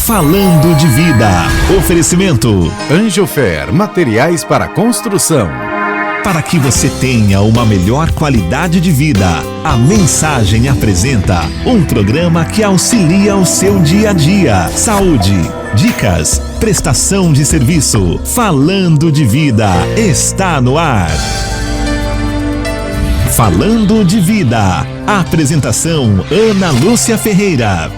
Falando de Vida. Oferecimento Anjofer, materiais para construção. Para que você tenha uma melhor qualidade de vida, a Mensagem apresenta um programa que auxilia o seu dia a dia. Saúde, dicas, prestação de serviço. Falando de Vida está no ar. Falando de Vida. Apresentação Ana Lúcia Ferreira.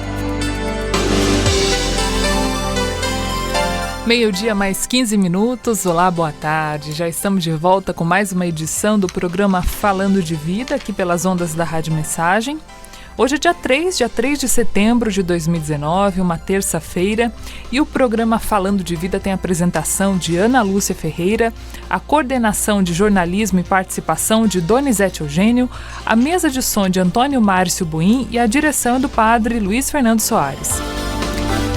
Meio-dia mais 15 minutos, olá, boa tarde. Já estamos de volta com mais uma edição do programa Falando de Vida, aqui pelas ondas da Rádio Mensagem. Hoje é dia 3 de setembro de 2019, uma terça-feira, e o programa Falando de Vida tem a apresentação de Ana Lúcia Ferreira, a coordenação de jornalismo e participação de Donizete Eugênio, a mesa de som de Antônio Márcio Buim e a direção é do padre Luiz Fernando Soares.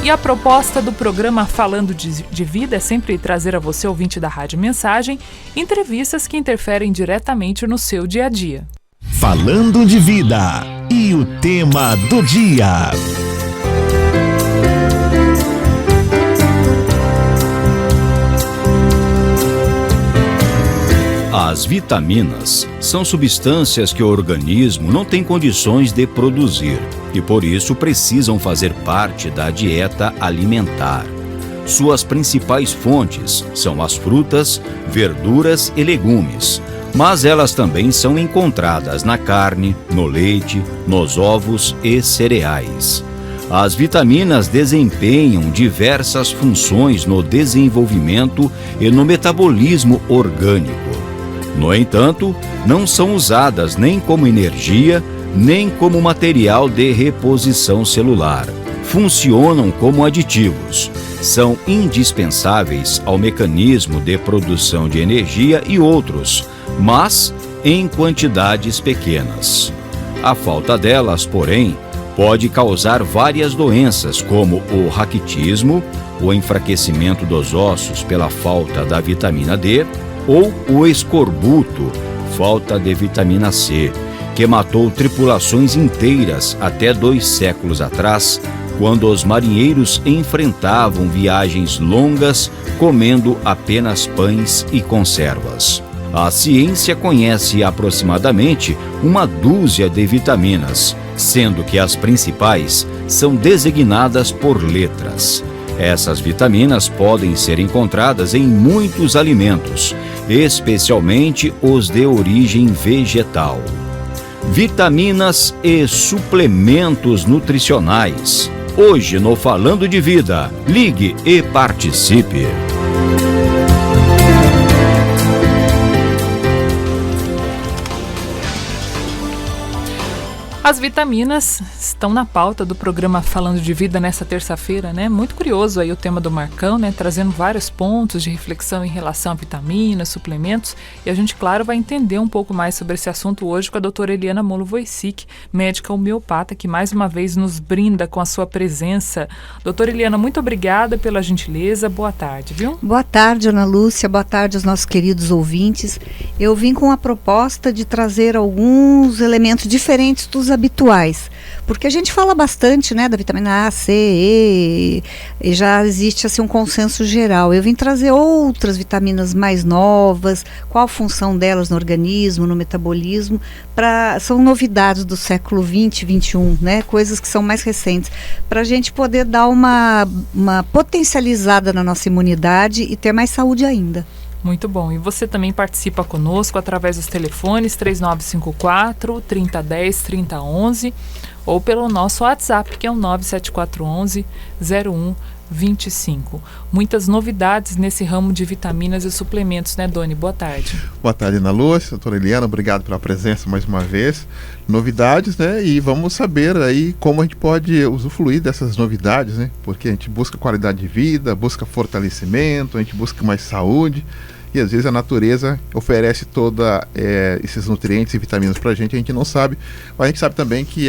E a proposta do programa Falando de Vida é sempre trazer a você, ouvinte da Rádio Mensagem, entrevistas que interferem diretamente no seu dia a dia. Falando de Vida. E o tema do dia. As vitaminas são substâncias que o organismo não tem condições de produzir e, por isso, precisam fazer parte da dieta alimentar. Suas principais fontes são as frutas, verduras e legumes, mas elas também são encontradas na carne, no leite, nos ovos e cereais. As vitaminas desempenham diversas funções no desenvolvimento e no metabolismo orgânico. No entanto, não são usadas nem como energia, nem como material de reposição celular. Funcionam como aditivos. São indispensáveis ao mecanismo de produção de energia e outros, mas em quantidades pequenas. A falta delas, porém, pode causar várias doenças, como o raquitismo, o enfraquecimento dos ossos pela falta da vitamina D, ou o escorbuto, falta de vitamina C, que matou tripulações inteiras até 2 séculos atrás, quando os marinheiros enfrentavam viagens longas comendo apenas pães e conservas. A ciência conhece aproximadamente 1 dúzia de vitaminas, sendo que as principais são designadas por letras. Essas vitaminas podem ser encontradas em muitos alimentos, especialmente os de origem vegetal. Vitaminas e suplementos nutricionais. Hoje no Falando de Vida, ligue e participe. As vitaminas estão na pauta do programa Falando de Vida nessa terça-feira, né? Muito curioso aí o tema do Marcão, né? Trazendo vários pontos de reflexão em relação a vitaminas, suplementos. E a gente, claro, vai entender um pouco mais sobre esse assunto hoje com a doutora Eliana Molo Wojcik, médica homeopata, que mais uma vez nos brinda com a sua presença. Doutora Eliana, muito obrigada pela gentileza. Boa tarde, viu? Boa tarde, Ana Lúcia. Boa tarde aos nossos queridos ouvintes. Eu vim com a proposta de trazer alguns elementos diferentes dos habituais, porque a gente fala bastante, né, da vitamina A, C, E já existe assim um consenso geral. Eu vim trazer outras vitaminas mais novas, qual a função delas no organismo, no metabolismo, são novidades do século 20, 21, né, coisas que são mais recentes, para a gente poder dar uma potencializada na nossa imunidade e ter mais saúde ainda. Muito bom. E você também participa conosco através dos telefones 3954-3010-3011 ou pelo nosso WhatsApp, que é o 97411-0125. Muitas novidades nesse ramo de vitaminas e suplementos, né, Doni? Boa tarde. Boa tarde, Ana Lúcia, doutora Eliana, obrigado pela presença mais uma vez. Novidades, né? E vamos saber aí como a gente pode usufruir dessas novidades, né? Porque a gente busca qualidade de vida, busca fortalecimento, a gente busca mais saúde. E às vezes a natureza oferece toda esses nutrientes e vitaminas para a gente não sabe. Mas a gente sabe também que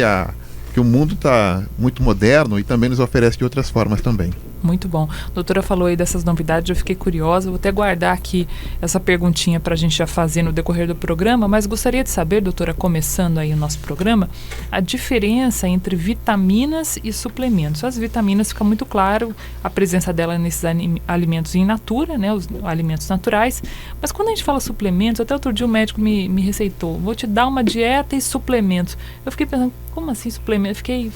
o mundo está muito moderno e também nos oferece de outras formas também. Muito bom. A doutora falou aí dessas novidades, eu fiquei curiosa, vou até guardar aqui essa perguntinha para a gente já fazer no decorrer do programa, mas gostaria de saber, doutora, começando aí o nosso programa, a diferença entre vitaminas e suplementos. As vitaminas, fica muito claro a presença dela nesses alimentos in natura, né, os alimentos naturais, mas quando a gente fala suplementos, até outro dia o médico me receitou, vou te dar uma dieta e suplementos. Eu fiquei pensando, como assim suplemento? Eu fiquei...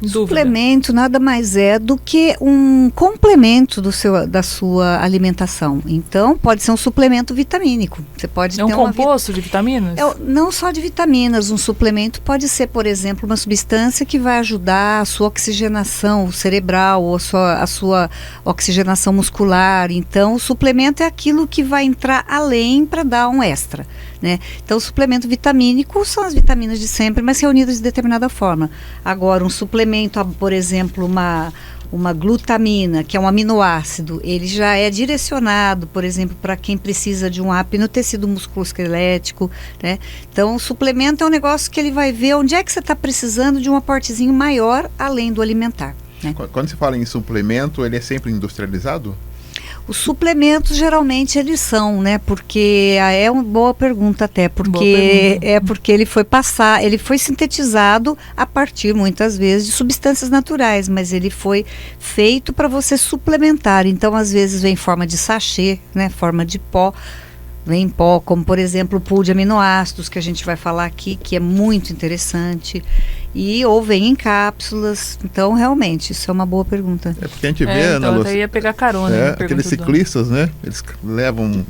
Suplemento nada mais é do que um complemento da sua alimentação. Então, pode ser um suplemento vitamínico. Você pode ter um composto de vitaminas? Não só de vitaminas. Um suplemento pode ser, por exemplo, uma substância que vai ajudar a sua oxigenação cerebral ou a sua oxigenação muscular. Então, o suplemento é aquilo que vai entrar além para dar um extra, né? Então, o suplemento vitamínico são as vitaminas de sempre, mas reunidas de determinada forma. Agora, um suplemento, por exemplo, uma glutamina, que é um aminoácido, ele já é direcionado, por exemplo, para quem precisa de um up no tecido musculoesquelético, né? Então, o suplemento é um negócio que ele vai ver onde é que você está precisando de um aportezinho maior, além do alimentar, né? Quando se fala em suplemento, ele é sempre industrializado? Os suplementos geralmente eles são, né? Porque é uma boa pergunta até, porque ele foi sintetizado a partir muitas vezes de substâncias naturais, mas ele foi feito para você suplementar. Então, às vezes vem em forma de sachê, né? Forma de pó. Vem em pó, como por exemplo o pool de aminoácidos, que a gente vai falar aqui, que é muito interessante, ou vem em cápsulas. Então, realmente, isso é uma boa pergunta. É porque a gente vê, então, eu ia pegar carona. Aqueles ciclistas, né? Eles levam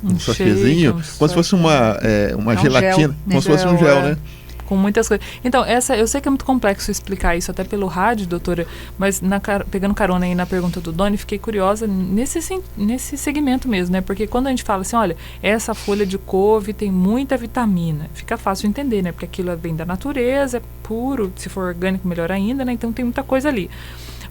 um sachêzinho, como se fosse uma gelatina, gel, né? Como se fosse um gel, né? Com muitas coisas. Então, eu sei que é muito complexo explicar isso até pelo rádio, doutora, mas pegando carona aí na pergunta do Doni, fiquei curiosa nesse segmento mesmo, né? Porque quando a gente fala assim, olha, essa folha de couve tem muita vitamina, fica fácil de entender, né? Porque aquilo vem da natureza, é puro, se for orgânico, melhor ainda, né? Então tem muita coisa ali.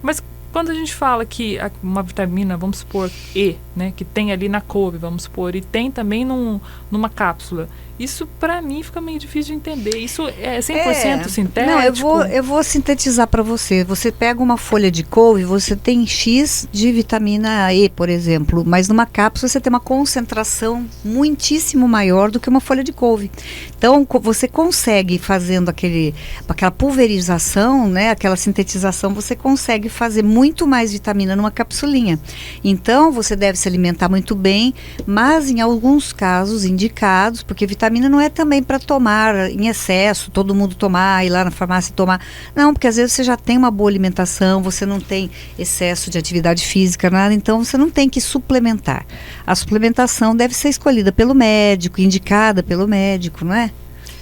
Mas quando a gente fala que uma vitamina, vamos supor, E, né, que tem ali na couve, vamos supor, e tem também numa cápsula, isso para mim fica meio difícil de entender. Isso é 100% sintético? Não, eu vou sintetizar para você. Você pega uma folha de couve, você tem X de vitamina E, por exemplo, mas numa cápsula você tem uma concentração muitíssimo maior do que uma folha de couve. Então, você consegue, fazendo aquela pulverização, né, aquela sintetização, você consegue fazer muito mais vitamina numa capsulinha. Então, você deve se alimentar muito bem, mas em alguns casos indicados, porque vitamina não é também para tomar em excesso, todo mundo tomar, ir lá na farmácia e tomar. Não, porque às vezes você já tem uma boa alimentação, você não tem excesso de atividade física, nada, então você não tem que suplementar. A suplementação deve ser escolhida pelo médico, indicada pelo médico, não é?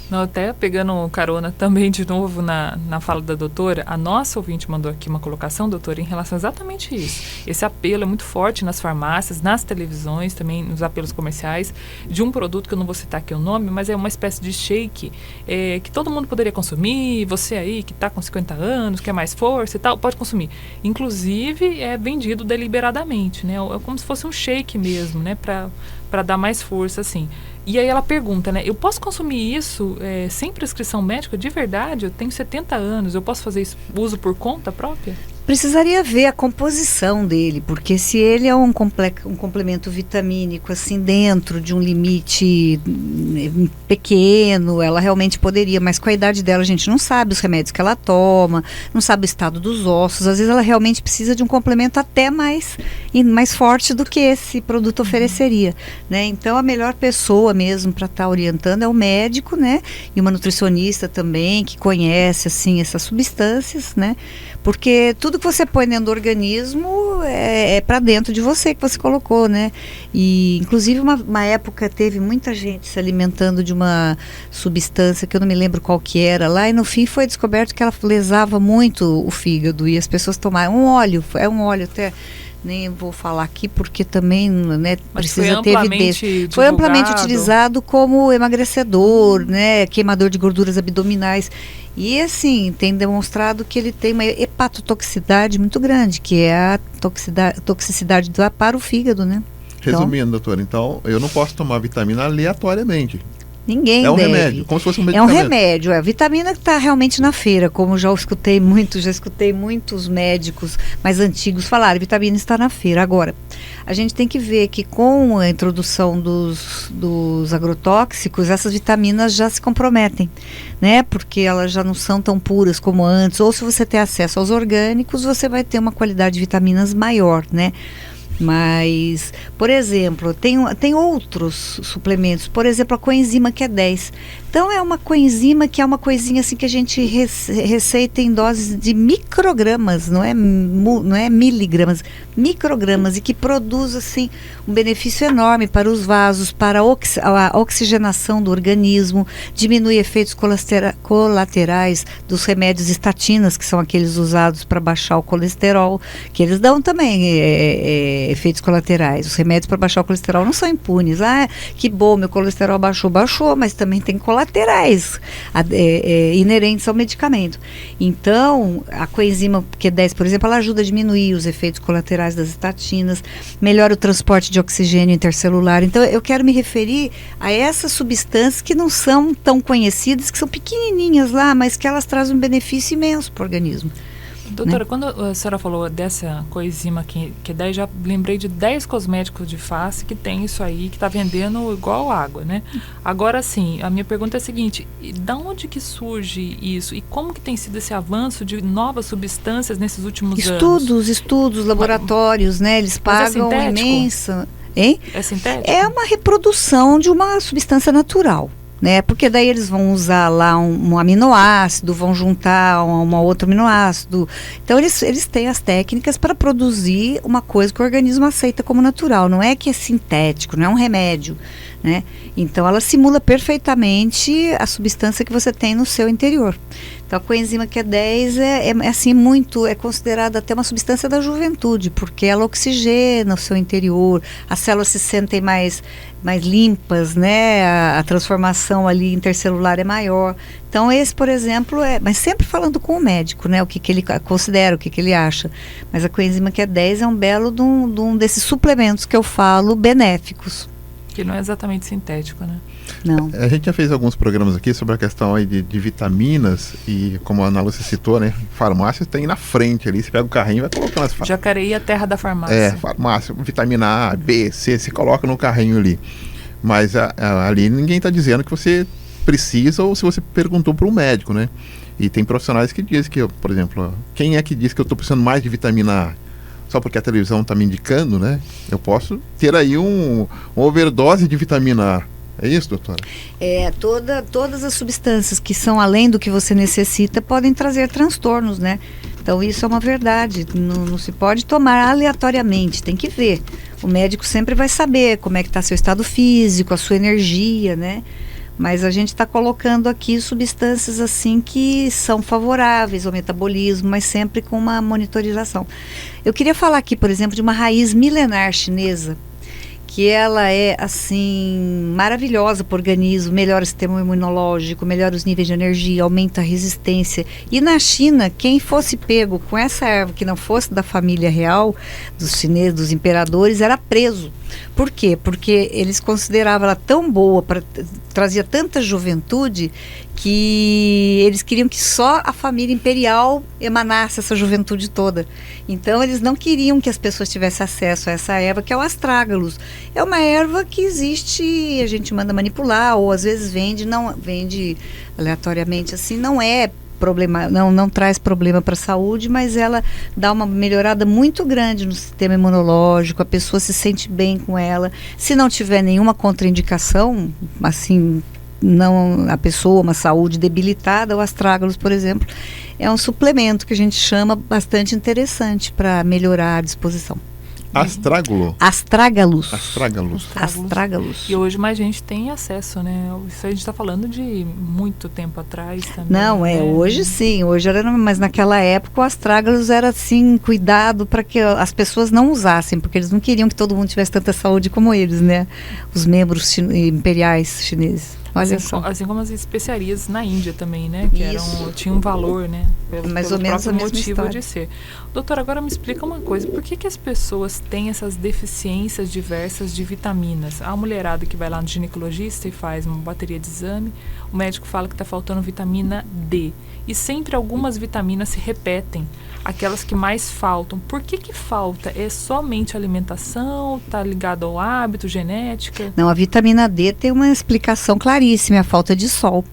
Não, até pegando carona também de novo na fala da doutora, a nossa ouvinte mandou aqui uma colocação, doutora, em relação a exatamente isso. Esse apelo é muito forte nas farmácias, nas televisões, também nos apelos comerciais, de um produto que eu não vou citar aqui o nome, mas é uma espécie de shake que todo mundo poderia consumir, você aí que está com 50 anos, quer mais força e tal, pode consumir. Inclusive, é vendido deliberadamente, né? É como se fosse um shake mesmo, né? Para dar mais força, assim. E aí ela pergunta, né? Eu posso consumir isso sem prescrição médica? De verdade, eu tenho 70 anos, eu posso fazer isso, uso por conta própria? Precisaria ver a composição dele, porque se ele é um complemento vitamínico, assim, dentro de um limite pequeno, ela realmente poderia, mas com a idade dela a gente não sabe os remédios que ela toma, não sabe o estado dos ossos, às vezes ela realmente precisa de um complemento até mais forte do que esse produto ofereceria, né? Então a melhor pessoa mesmo para estar orientando é o médico, né? E uma nutricionista também, que conhece, assim, essas substâncias, né? Porque tudo que você põe dentro do organismo é para dentro de você, que você colocou, né? E, inclusive, uma época teve muita gente se alimentando de uma substância que eu não me lembro qual que era lá, e no fim foi descoberto que ela lesava muito o fígado, e as pessoas tomaram um óleo até... Nem vou falar aqui porque também, né, precisa ter evidência. Foi amplamente utilizado como emagrecedor, né, queimador de gorduras abdominais. E assim, tem demonstrado que ele tem uma hepatotoxicidade muito grande, que é a toxicidade para o fígado, né? Resumindo, doutora, então eu não posso tomar vitamina aleatoriamente. Ninguém É um deve. remédio, como se fosse um É um medicamento. remédio, a vitamina que está realmente na feira, como já escutei muitos médicos mais antigos falarem, vitamina está na feira. Agora, a gente tem que ver que com a introdução dos agrotóxicos, essas vitaminas já se comprometem, né? Porque elas já não são tão puras como antes, ou se você tem acesso aos orgânicos, você vai ter uma qualidade de vitaminas maior, né? Mas, por exemplo, tem outros suplementos, por exemplo, a coenzima Q10. Então é uma coenzima que é uma coisinha assim que a gente receita em doses de microgramas, não é miligramas, microgramas, e que produz assim um benefício enorme para os vasos, para a oxigenação do organismo, diminui efeitos colaterais dos remédios estatinas, que são aqueles usados para baixar o colesterol, que eles dão também efeitos colaterais. Os remédios para baixar o colesterol não são impunes. Ah, que bom, meu colesterol baixou, mas também tem colaterais inerentes ao medicamento. Então, a coenzima Q10, por exemplo, ela ajuda a diminuir os efeitos colaterais das estatinas, melhora o transporte de oxigênio intercelular. Então, eu quero me referir a essas substâncias que não são tão conhecidas, que são pequenininhas lá, mas que elas trazem um benefício imenso para o organismo. Doutora, né? Quando a senhora falou dessa coenzima Q10, já lembrei de 10 cosméticos de face que tem isso aí, que está vendendo igual água, né? Agora sim, a minha pergunta é a seguinte: da onde que surge isso? E como que tem sido esse avanço de novas substâncias nesses últimos anos? Estudos, laboratórios, né? Eles pagam imensa... Hein? É sintético? É uma reprodução de uma substância natural. Né? Porque daí eles vão usar lá um aminoácido, vão juntar um outro aminoácido. Então eles têm as técnicas para produzir uma coisa que o organismo aceita como natural. Não é que é sintético, não é um remédio, né? Então ela simula perfeitamente a substância que você tem no seu interior. Então a coenzima Q10 é considerada até uma substância da juventude, porque ela oxigena o seu interior, as células se sentem mais limpas, né? A transformação ali intercelular é maior. Então esse, por exemplo, mas sempre falando com o médico, né? O que ele considera, o que ele acha. Mas a coenzima Q10 é um belo de um desses suplementos que eu falo benéficos. Que não é exatamente sintético, né? Não. A gente já fez alguns programas aqui sobre a questão aí de vitaminas e, como a Ana Lúcia citou, né? Farmácia tem na frente ali, você pega o carrinho e vai colocando as Jacareí é a terra da farmácia. Farmácia, vitamina A, B, C, você coloca no carrinho ali. Mas ali ninguém está dizendo que você precisa ou se você perguntou para um médico, né? E tem profissionais que dizem que, por exemplo, quem é que diz que eu estou precisando mais de vitamina A? Só porque a televisão está me indicando, né? Eu posso ter aí uma overdose de vitamina A. É isso, doutora? Todas as substâncias que são além do que você necessita podem trazer transtornos, né? Então isso é uma verdade, não se pode tomar aleatoriamente, tem que ver. O médico sempre vai saber como é que está seu estado físico, a sua energia, né? Mas a gente está colocando aqui substâncias assim que são favoráveis ao metabolismo, mas sempre com uma monitorização. Eu queria falar aqui, por exemplo, de uma raiz milenar chinesa, que ela é assim maravilhosa para o organismo, melhora o sistema imunológico, melhora os níveis de energia, aumenta a resistência. E na China, quem fosse pego com essa erva que não fosse da família real, dos chineses, dos imperadores, era preso. Por quê? Porque eles consideravam ela tão boa, trazia tanta juventude, que eles queriam que só a família imperial emanasse essa juventude toda. Então eles não queriam que as pessoas tivessem acesso a essa erva, que é o astrágalos. É uma erva que existe, a gente manda manipular, ou às vezes vende aleatoriamente assim, não é problema, não traz problema para a saúde, mas ela dá uma melhorada muito grande no sistema imunológico, a pessoa se sente bem com ela. Se não tiver nenhuma contraindicação, assim, não a pessoa, uma saúde debilitada, o astrágalos, por exemplo, é um suplemento que a gente chama bastante interessante para melhorar a disposição. Astrágalo? Astrágalos. Astrágalos. E hoje mais gente tem acesso, né? Isso a gente está falando de muito tempo atrás também. Não, né? Hoje sim, hoje era, mas naquela época o astrágalos era assim, cuidado para que as pessoas não usassem, porque eles não queriam que todo mundo tivesse tanta saúde como eles, né? Os membros imperiais chineses. Olha só. Assim como as especiarias na Índia também, né? Que tinham um valor, né? Mais ou menos a mesma motivo história. de ser. Doutora, agora me explica uma coisa. Por que as pessoas têm essas deficiências diversas de vitaminas? A mulherada que vai lá no ginecologista e faz uma bateria de exame, o médico fala que está faltando vitamina D. E sempre algumas vitaminas se repetem, aquelas que mais faltam. Por que falta? É somente alimentação? Está ligado ao hábito, genética? Não, a vitamina D tem uma explicação claríssima, a falta de sol.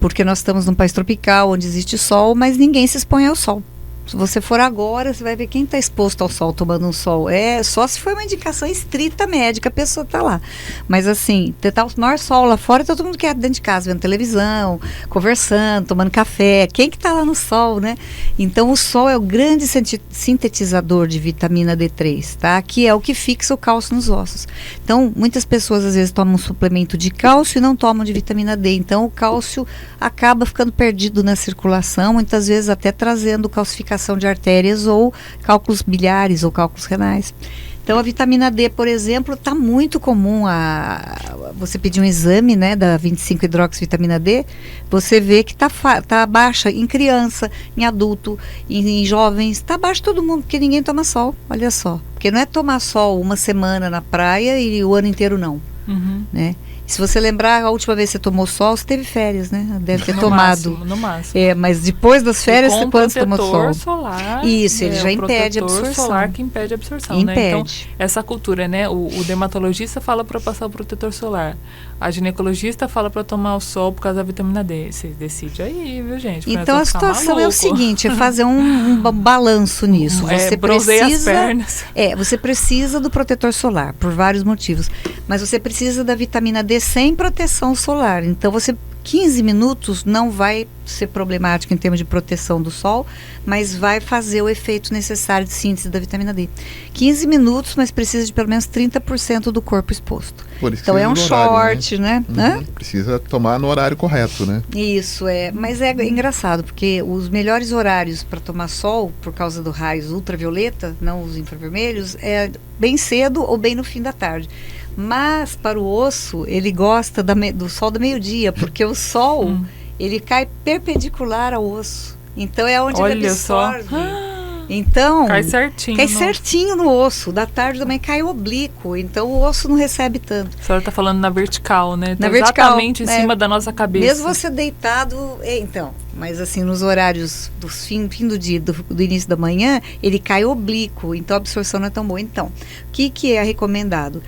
Porque nós estamos num país tropical, onde existe sol, mas ninguém se expõe ao sol. Se você for agora, você vai ver quem está exposto ao sol, tomando um sol. Só se for uma indicação estrita médica, a pessoa está lá. Mas assim, tá o maior sol lá fora, todo mundo quer dentro de casa, vendo televisão, conversando, tomando café. Quem que está lá no sol, né? Então o sol é o grande sintetizador de vitamina D3, tá? Que é o que fixa o cálcio nos ossos. Então, muitas pessoas às vezes tomam um suplemento de cálcio e não tomam de vitamina D. Então, o cálcio acaba ficando perdido na circulação, muitas vezes até trazendo calcificação de artérias ou cálculos biliares ou cálculos renais. Então a vitamina D, por exemplo, está muito comum você pedir um exame, né, da 25-hidroxivitamina D, você vê que tá baixa em criança, em adulto, em jovens, está baixa todo mundo, porque ninguém toma sol, olha só. Porque não é tomar sol uma semana na praia e o ano inteiro não, né? Se você lembrar, a última vez que você tomou sol, você teve férias, né? Deve ter tomado. No máximo. Mas depois das férias, você quando tomou sol? Solar. Isso, ele já impede a absorção. Protetor solar que impede a absorção, né? Então, essa cultura, né? O dermatologista fala para passar o protetor solar. A ginecologista fala para tomar o sol por causa da vitamina D. Você decide aí, viu, gente? Então, a situação é o seguinte, é fazer um balanço nisso. Você precisa as pernas. Você precisa do protetor solar, por vários motivos. Mas você precisa da vitamina D sem proteção solar. Então, 15 minutos não vai ser problemático em termos de proteção do sol, mas vai fazer o efeito necessário de síntese da vitamina D. 15 minutos, mas precisa de pelo menos 30% do corpo exposto. Então é um short, né? Precisa tomar no horário correto, né? Isso, mas é engraçado, porque os melhores horários para tomar sol, por causa do raios ultravioleta, não os infravermelhos, é bem cedo ou bem no fim da tarde. Mas para o osso, ele gosta do sol do meio-dia, porque o sol, ele cai perpendicular ao osso. Então é onde ele absorve. Então, cai certinho no osso. Da tarde também cai oblíquo. Então o osso não recebe tanto. A senhora está falando na vertical, né? Na vertical, exatamente em cima da nossa cabeça. Mesmo você deitado, mas assim, nos horários do fim do dia, do início da manhã, ele cai oblíquo. Então a absorção não é tão boa. Então, o que é recomendado?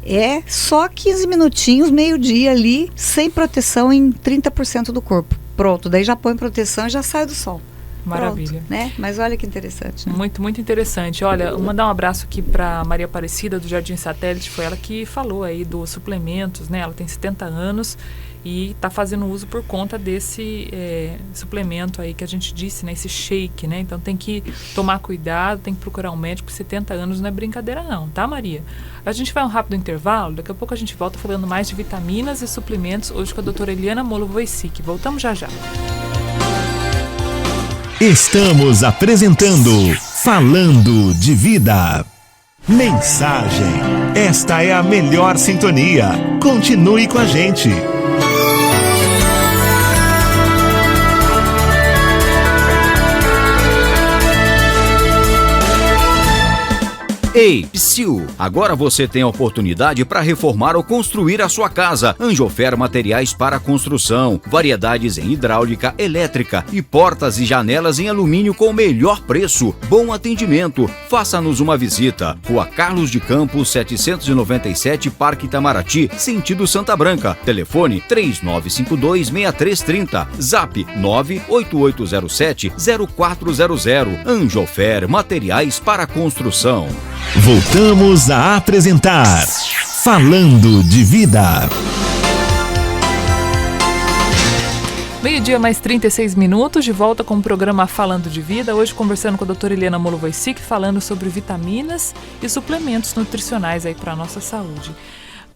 É só 15 minutinhos, meio-dia ali, sem proteção em 30% do corpo. Pronto, daí já põe proteção e já sai do sol. Maravilha. Pronto, né? Mas olha que interessante, né? Muito, muito interessante. Olha, mandar um abraço aqui para Maria Aparecida, do Jardim Satélite. Foi ela que falou aí dos suplementos, né? Ela tem 70 anos e está fazendo uso por conta desse suplemento aí que a gente disse, né? Esse shake, né? Então tem que tomar cuidado, tem que procurar um médico. 70 anos não é brincadeira não, tá, Maria? A gente vai um rápido intervalo, daqui a pouco a gente volta falando mais de vitaminas e suplementos, hoje com a doutora Eliana Molovoisic. Voltamos já já. Estamos apresentando Falando de Vida. Mensagem. Esta é a melhor sintonia. Continue com a gente. Ei, psiu! Agora você tem a oportunidade para reformar ou construir a sua casa. Anjofer Materiais para Construção. Variedades em hidráulica, elétrica e portas e janelas em alumínio com o melhor preço. Bom atendimento. Faça-nos uma visita. Rua Carlos de Campos, 797, Parque Itamaraty, sentido Santa Branca. Telefone 3952-6330. Zap 98807-0400. Anjofer Materiais para Construção. Voltamos a apresentar Falando de Vida. Meio-dia mais 36 minutos, de volta com o programa Falando de Vida. Hoje conversando com a doutora Eliana Molovoisic, falando sobre vitaminas e suplementos nutricionais aí para a nossa saúde.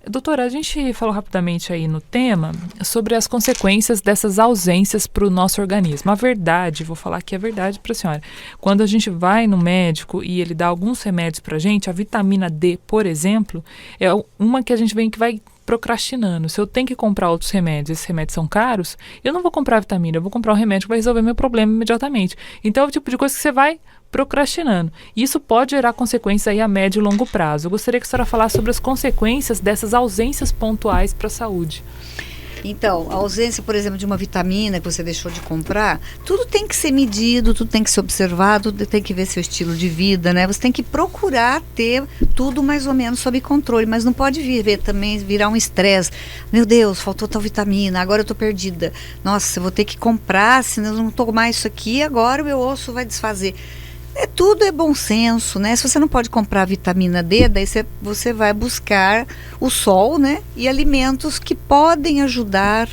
Doutora, a gente falou rapidamente aí no tema sobre as consequências dessas ausências para o nosso organismo. A verdade, vou falar aqui a verdade para a senhora, quando a gente vai no médico e ele dá alguns remédios para a gente, a vitamina D, por exemplo, é uma que a gente vê que vai procrastinando. Se eu tenho que comprar outros remédios, esses remédios são caros, eu não vou comprar vitamina, eu vou comprar um remédio que vai resolver meu problema imediatamente. Então é o tipo de coisa que você vai procrastinando. Isso pode gerar consequências aí a médio e longo prazo. Eu gostaria que a senhora falasse sobre as consequências dessas ausências pontuais para a saúde. Então, a ausência, por exemplo, de uma vitamina que você deixou de comprar, tudo tem que ser medido, tudo tem que ser observado, tudo tem que ver seu estilo de vida, né? Você tem que procurar ter tudo mais ou menos sob controle, mas não pode virar um estresse. Meu Deus, faltou tal vitamina, agora eu estou perdida. Nossa, eu vou ter que comprar, senão eu não tomar isso aqui, agora o meu osso vai desfazer. Tudo é bom senso, né? Se você não pode comprar vitamina D, daí você vai buscar o sol, né? E alimentos que podem ajudar,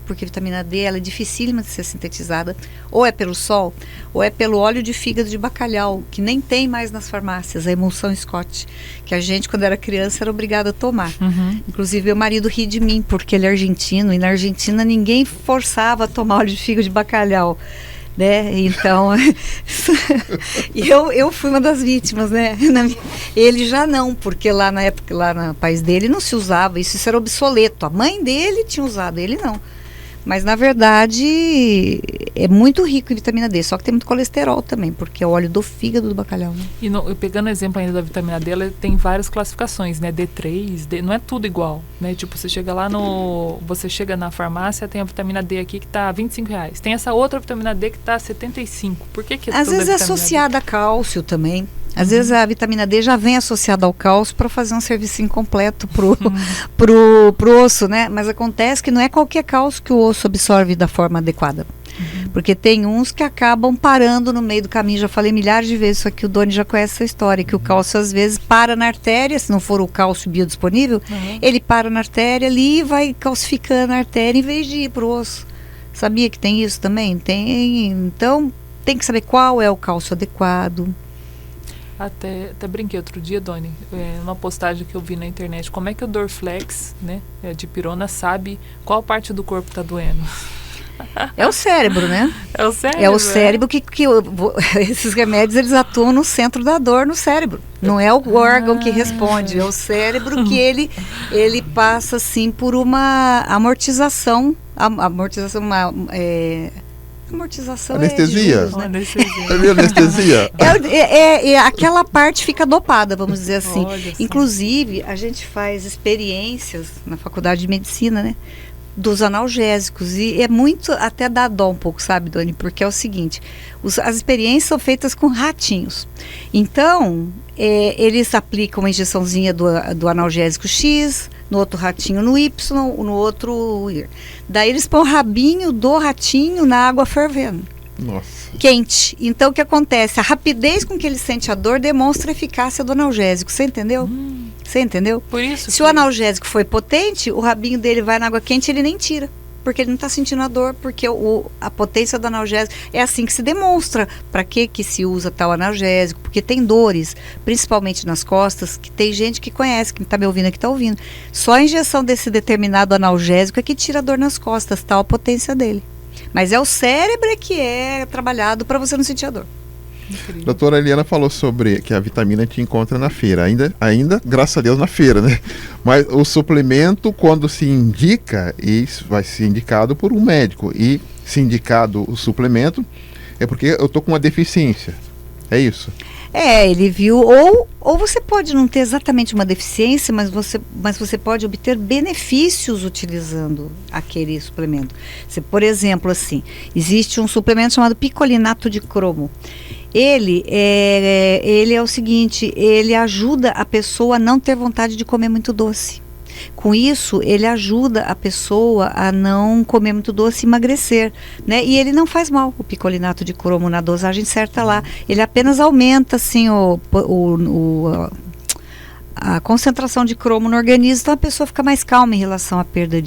porque a vitamina D ela é dificílima de ser sintetizada, ou é pelo sol, ou é pelo óleo de fígado de bacalhau, que nem tem mais nas farmácias, a emulsão Scott, que a gente, quando era criança, era obrigada a tomar. Inclusive, meu marido ri de mim, porque ele é argentino, e na Argentina ninguém forçava a tomar óleo de fígado de bacalhau. Né? Então, eu fui uma das vítimas, né? Ele já não, porque lá na época, lá no país dele não se usava, isso era obsoleto. A mãe dele tinha usado, ele não. Mas, na verdade, é muito rico em vitamina D, só que tem muito colesterol também, porque é o óleo do fígado do bacalhau. Né? E pegando o exemplo ainda da vitamina D, ela tem várias classificações, né? D3, não é tudo igual, né? Tipo, você chega na farmácia, tem a vitamina D aqui que tá R$25. Tem essa outra vitamina D que tá R$75. Por que às vezes é associada a cálcio também. Às vezes a vitamina D já vem associada ao cálcio para fazer um serviço completo pro osso, né? Mas acontece que não é qualquer cálcio que o osso absorve da forma adequada. Porque tem uns que acabam parando no meio do caminho. Já falei milhares de vezes isso aqui, o Doni já conhece essa história, que o cálcio às vezes para na artéria, se não for o cálcio biodisponível, ele para na artéria ali e vai calcificando a artéria em vez de ir pro osso. Sabia que tem isso também? Tem. Então, tem que saber qual é o cálcio adequado. Até brinquei outro dia, Doni, numa postagem que eu vi na internet, como é que o Dorflex, né, de pirona, sabe qual parte do corpo está doendo? É o cérebro, né? É o cérebro. É o cérebro que esses remédios eles atuam no centro da dor, no cérebro. Não é o órgão que responde, é o cérebro que ele passa assim por uma amortização, anestesia. Anestesia. Aquela parte fica dopada, vamos dizer assim. Inclusive, a gente faz experiências na faculdade de medicina, né? Dos analgésicos, e é muito, até dá dó um pouco, sabe, Doni, porque é o seguinte, as experiências são feitas com ratinhos, então eles aplicam uma injeçãozinha do analgésico X, no outro ratinho no Y, no outro Y, daí eles põem o rabinho do ratinho na água fervendo. Nossa. Quente. Então o que acontece? A rapidez com que ele sente a dor demonstra a eficácia do analgésico, você entendeu? Você entendeu? Por isso. Se o analgésico foi potente, o rabinho dele vai na água quente e ele nem tira. Porque ele não está sentindo a dor, porque a potência do analgésico é assim que se demonstra. Para que se usa tal analgésico? Porque tem dores, principalmente nas costas, que tem gente que conhece, que está me ouvindo aqui, está ouvindo. Só a injeção desse determinado analgésico é que tira a dor nas costas, tal a potência dele. Mas é o cérebro que é trabalhado para você não sentir a dor. A doutora Eliana falou sobre que a vitamina a gente encontra na feira, ainda graças a Deus na feira, né? Mas o suplemento, quando se indica, isso vai ser indicado por um médico, e se indicado o suplemento, é porque eu tô com uma deficiência, é isso? Ele viu, ou você pode não ter exatamente uma deficiência, mas você pode obter benefícios utilizando aquele suplemento. Por exemplo, assim, existe um suplemento chamado picolinato de cromo. Ele é o seguinte, ele ajuda a pessoa a não ter vontade de comer muito doce. Com isso, ele ajuda a pessoa a não comer muito doce e emagrecer, né? E ele não faz mal, o picolinato de cromo, na dosagem certa lá. Ele apenas aumenta, assim, a concentração de cromo no organismo, então a pessoa fica mais calma em relação à perda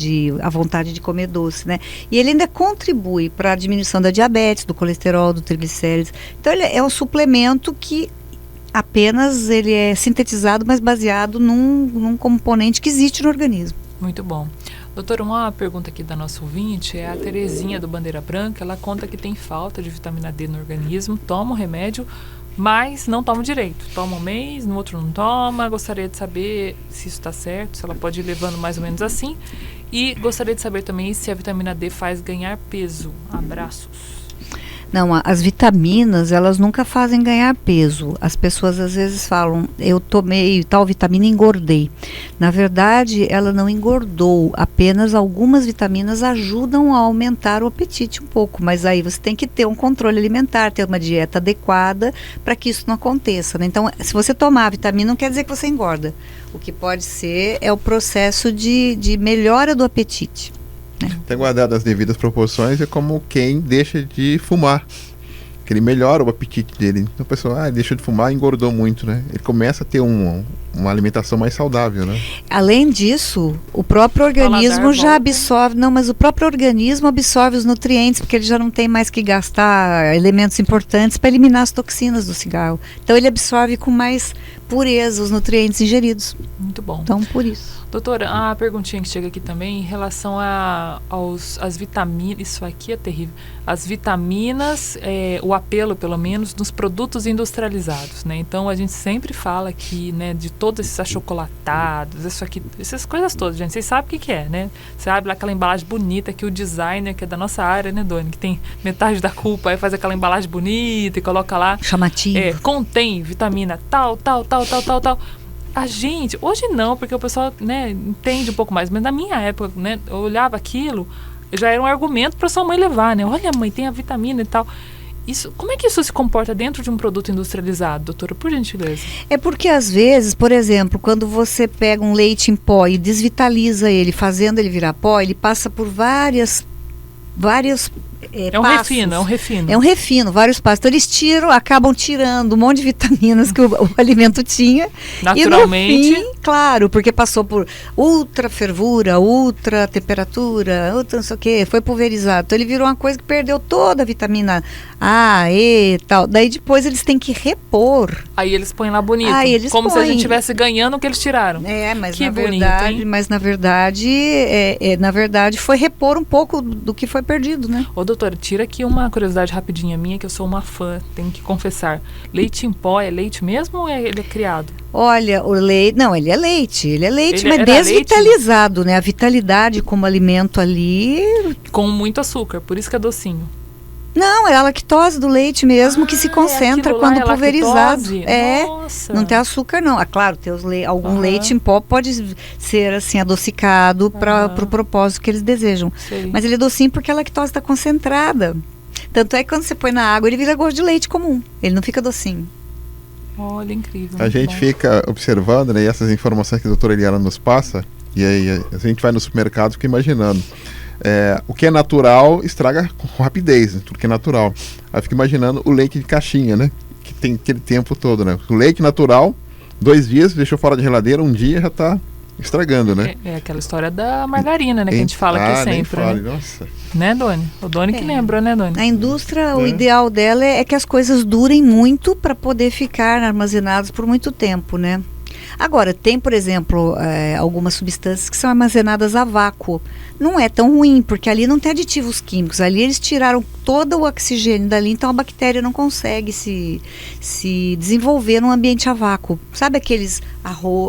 a vontade de comer doce, né? E ele ainda contribui para a diminuição da diabetes, do colesterol, do triglicérides. Então ele é um suplemento que apenas ele é sintetizado, mas baseado num componente que existe no organismo. Muito bom. Doutora, uma pergunta aqui da nossa ouvinte é a Terezinha do Bandeira Branca. Ela conta que tem falta de vitamina D no organismo, toma o remédio, mas não tomam direito. Toma um mês, no outro não toma. Gostaria de saber se isso está certo, se ela pode ir levando mais ou menos assim. E gostaria de saber também se a vitamina D faz ganhar peso. Abraços. Não, as vitaminas, elas nunca fazem ganhar peso. As pessoas às vezes falam, eu tomei tal vitamina e engordei. Na verdade, ela não engordou, apenas algumas vitaminas ajudam a aumentar o apetite um pouco, mas aí você tem que ter um controle alimentar, ter uma dieta adequada para que isso não aconteça, né? Então, se você tomar a vitamina, não quer dizer que você engorda. O que pode ser é o processo de melhora do apetite. Tem guardado as devidas proporções, é como quem deixa de fumar, que ele melhora o apetite dele. Então a pessoa, deixou de fumar, engordou muito, né? Ele começa a ter uma alimentação mais saudável, né? Além disso, o próprio organismo já absorve, mas o próprio organismo absorve os nutrientes, porque ele já não tem mais que gastar elementos importantes para eliminar as toxinas do cigarro. Então ele absorve com mais pureza os nutrientes ingeridos. Muito bom. Então, por isso. Doutora, a perguntinha que chega aqui também em relação às vitaminas, isso aqui é terrível, as vitaminas, o apelo pelo menos, nos produtos industrializados, né? Então a gente sempre fala aqui, né, de todos esses achocolatados, isso aqui, essas coisas todas, gente, vocês sabem o que é, né? Você abre lá aquela embalagem bonita que o designer, que é da nossa área, né, Doni, que tem metade da culpa, aí faz aquela embalagem bonita e coloca lá, chamativo, contém vitamina tal. A gente, hoje não, porque o pessoal, né, entende um pouco mais, mas na minha época, né, eu olhava aquilo, já era um argumento para sua mãe levar, né? Olha, mãe, tem a vitamina e tal. Isso, como é que isso se comporta dentro de um produto industrializado, doutora, por gentileza? É porque às vezes, por exemplo, quando você pega um leite em pó e desvitaliza ele, fazendo ele virar pó, ele passa por vários refino. É um refino, vários passos. Então eles acabam tirando um monte de vitaminas que o alimento tinha. Naturalmente. E no fim, claro, porque passou por ultra fervura, ultra temperatura, ultra não sei o quê, foi pulverizado. Então ele virou uma coisa que perdeu toda a vitamina A, E e tal. Daí depois eles têm que repor. Aí eles põem lá bonito. Como se a gente estivesse ganhando o que eles tiraram. Mas que na bonito, verdade, hein? na verdade foi repor um pouco do que foi perdido, né? Ô, doutora, tira aqui uma curiosidade rapidinha minha, que eu sou uma fã, tenho que confessar. Leite em pó é leite mesmo ou ele é criado? Olha, o leite, não, ele é leite, mas desvitalizado, né? A vitalidade como alimento ali... Com muito açúcar, por isso que é docinho. Não, é a lactose do leite mesmo que se concentra quando pulverizado. Nossa. Não tem açúcar não. Claro, tem algum leite em pó pode ser assim adocicado para o propósito que eles desejam. Sei. Mas ele é docinho porque a lactose está concentrada. Tanto é que quando você põe na água ele vira gosto de leite comum. Ele não fica docinho. Olha, incrível. A gente fica observando, né, essas informações que a doutora Eliana nos passa, e aí a gente vai no supermercado e fica imaginando. O que é natural estraga com rapidez, né? Tudo que é natural. Aí fica imaginando o leite de caixinha, né? Que tem aquele tempo todo, né? O leite natural, 2 dias, deixou fora de geladeira, 1 dia já está estragando, né? É aquela história da margarina, né? Que a gente fala aqui sempre. Nem fale, né? Nossa. Né, Doni? O Doni que lembra, né, Doni? A indústria, o ideal dela é que as coisas durem muito para poder ficar armazenadas por muito tempo, né? Agora, tem, por exemplo, algumas substâncias que são armazenadas a vácuo. Não é tão ruim, porque ali não tem aditivos químicos. Ali eles tiraram todo o oxigênio dali, então a bactéria não consegue se desenvolver num ambiente a vácuo. Sabe aqueles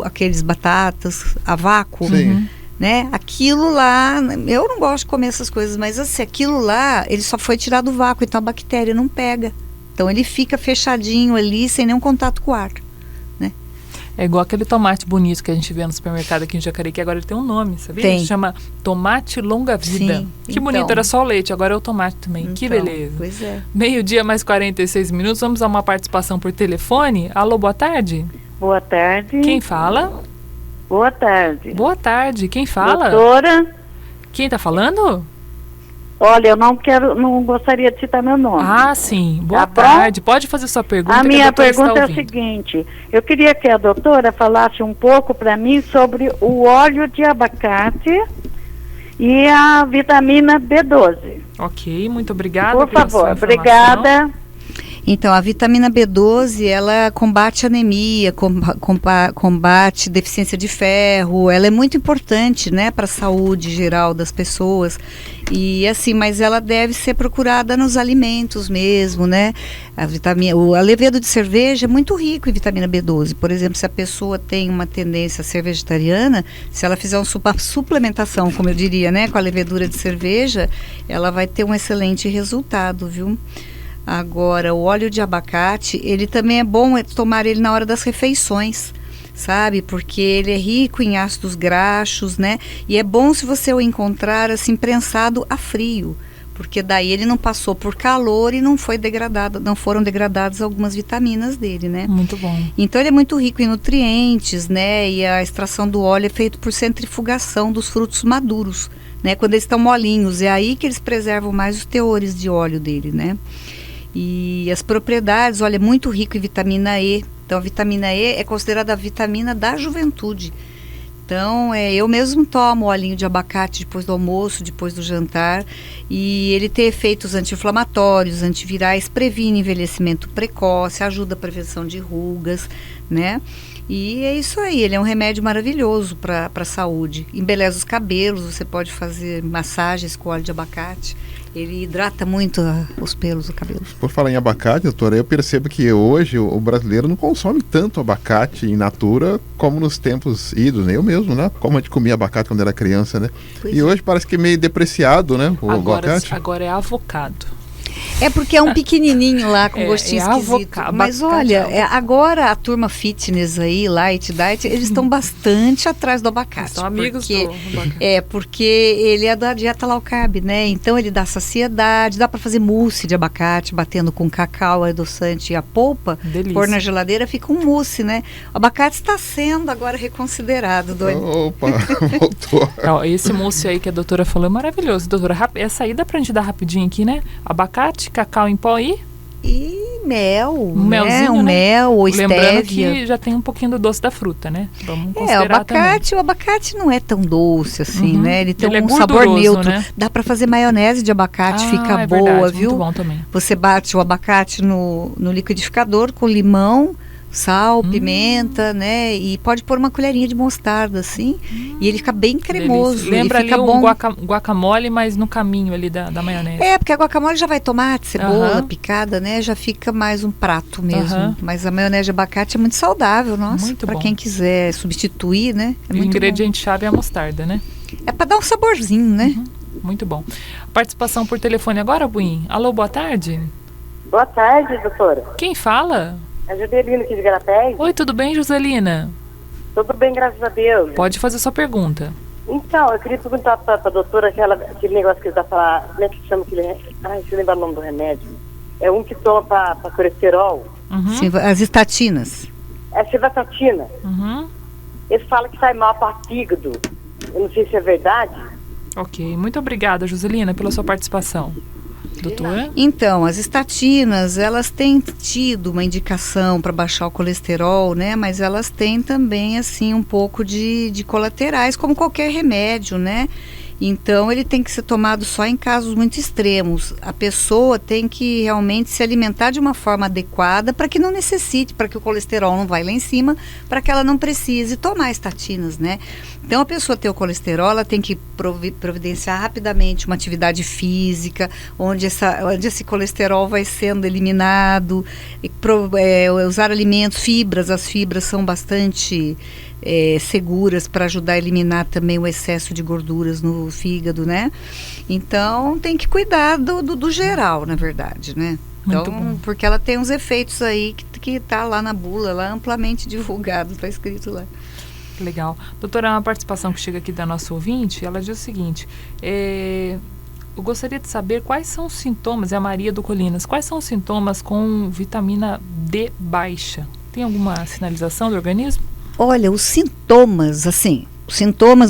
aqueles batatas a vácuo? Sim. Né? Aquilo lá, eu não gosto de comer essas coisas, mas assim, aquilo lá, ele só foi tirado do vácuo, então a bactéria não pega. Então ele fica fechadinho ali, sem nenhum contato com o ar. É igual aquele tomate bonito que a gente vê no supermercado aqui em Jacareí, que agora ele tem um nome, sabia? Tem. Chama tomate longa-vida. Sim, que bonito, era só o leite, agora é o tomate também. Então, que beleza. Pois é. 12h mais 46 minutos, vamos a uma participação por telefone. Alô, boa tarde. Boa tarde. Quem fala? Boa tarde. Boa tarde, quem fala? Doutora. Quem tá falando? Olha, eu não gostaria de citar meu nome. Ah, sim. Boa Tá tarde. Pode fazer sua pergunta. A minha pergunta é o o seguinte: eu queria que a doutora falasse um pouco para mim sobre o óleo de abacate e a vitamina B12. Ok, muito obrigada. Por favor, obrigada. Então, a vitamina B12, ela combate anemia, combate deficiência de ferro, ela é muito importante, né, para a saúde geral das pessoas, e assim, mas ela deve ser procurada nos alimentos mesmo, né, o levedo de cerveja é muito rico em vitamina B12, por exemplo, se a pessoa tem uma tendência a ser vegetariana, se ela fizer uma suplementação, como eu diria, né, com a levedura de cerveja, ela vai ter um excelente resultado, viu? Agora, o óleo de abacate, ele também é bom tomar ele na hora das refeições, sabe? Porque ele é rico em ácidos graxos, né? E é bom se você o encontrar assim prensado a frio, porque daí ele não passou por calor e não foi degradado, não foram degradadas algumas vitaminas dele, né? Muito bom. Então ele é muito rico em nutrientes, né? E a extração do óleo é feita por centrifugação dos frutos maduros, né? Quando eles estão molinhos, é aí que eles preservam mais os teores de óleo dele, né? E as propriedades, olha, é muito rico em vitamina E. Então, a vitamina E é considerada a vitamina da juventude. Então, eu mesmo tomo olhinho de abacate depois do almoço, depois do jantar. E ele tem efeitos anti-inflamatórios, antivirais, previne envelhecimento precoce, ajuda a prevenção de rugas, né? E é isso aí, ele é um remédio maravilhoso para a saúde. Embeleza os cabelos, você pode fazer massagens com óleo de abacate. Ele hidrata muito os pelos do cabelo. Por falar em abacate, doutora, eu percebo que hoje o brasileiro não consome tanto abacate in natura como nos tempos idos, né? Eu mesmo, né? Como a gente comia abacate quando era criança, né? Pois e hoje parece que é meio depreciado, né? O abacate. Agora é avocado. É porque é um pequenininho lá com gostinho esquisito. Mas olha, agora a turma fitness aí, Light Diet, eles estão bastante atrás do abacate. São amigos do abacate. Porque ele é da dieta low carb, né? Então ele dá saciedade, dá para fazer mousse de abacate, batendo com cacau, adoçante e a polpa, delícia. Pôr na geladeira, fica um mousse, né? O abacate está sendo agora reconsiderado, Opa, voltou. Esse mousse aí que a doutora falou é maravilhoso. Doutora, essa aí dá pra gente dar rapidinho aqui, né? Abacate, cacau em pó e mel, um melzinho, né? mel ou lembrando estévia. que já tem um pouquinho do doce da fruta, né? Vamos considerar o abacate não é tão doce assim, né? Ele tem um sabor neutro. Né? Dá para fazer maionese de abacate, fica boa, verdade, viu? Muito bom também. Você bate o abacate no liquidificador com limão, sal, pimenta, né? E pode pôr uma colherinha de mostarda, assim, e ele fica bem cremoso. Delícia. Lembra fica ali bom. Um guacamole, mas no caminho ali da maionese. Porque a guacamole já vai tomate, cebola, picada, né? Já fica mais um prato mesmo. Mas a maionese de abacate é muito saudável, nossa. Para quem quiser substituir, né? O ingrediente-chave é a mostarda, né? É para dar um saborzinho, né? Muito bom. Participação por telefone agora, Buim. Alô, boa tarde. Boa tarde, doutora. Quem fala? É a Joselina aqui de Garapés. Oi, tudo bem, Joselina? Tudo bem, graças a Deus. Pode fazer sua pergunta. Então, eu queria perguntar para a doutora aquele negócio que ele dá para... Como é que chama aquele... deixa eu lembrar o nome do remédio. É um que toma para colesterol. Sim, as estatinas. É civastatina. Ele fala que sai mal para fígado. Eu não sei se é verdade. Ok, muito obrigada, Joselina, pela sua participação. Doutora? Então, as estatinas, elas têm tido uma indicação para baixar o colesterol, né? Mas elas têm também, assim, um pouco de colaterais, como qualquer remédio, né? Então, ele tem que ser tomado só em casos muito extremos. A pessoa tem que realmente se alimentar de uma forma adequada para que não necessite, para que o colesterol não vai lá em cima, para que ela não precise tomar estatinas, né? Então, a pessoa ter o colesterol, ela tem que providenciar rapidamente uma atividade física, onde esse colesterol vai sendo eliminado, usar alimentos, fibras. As fibras são bastante... seguras para ajudar a eliminar também o excesso de gorduras no fígado, né? Então tem que cuidar do geral, na verdade, né? Então, porque ela tem uns efeitos aí que tá lá na bula, lá amplamente divulgado, tá escrito lá. Legal. Doutora, uma participação que chega aqui da nossa ouvinte, ela diz o seguinte, eu gostaria de saber quais são os sintomas, é a Maria do Colinas, quais são os sintomas com vitamina D baixa? Tem alguma sinalização do organismo? Olha, os sintomas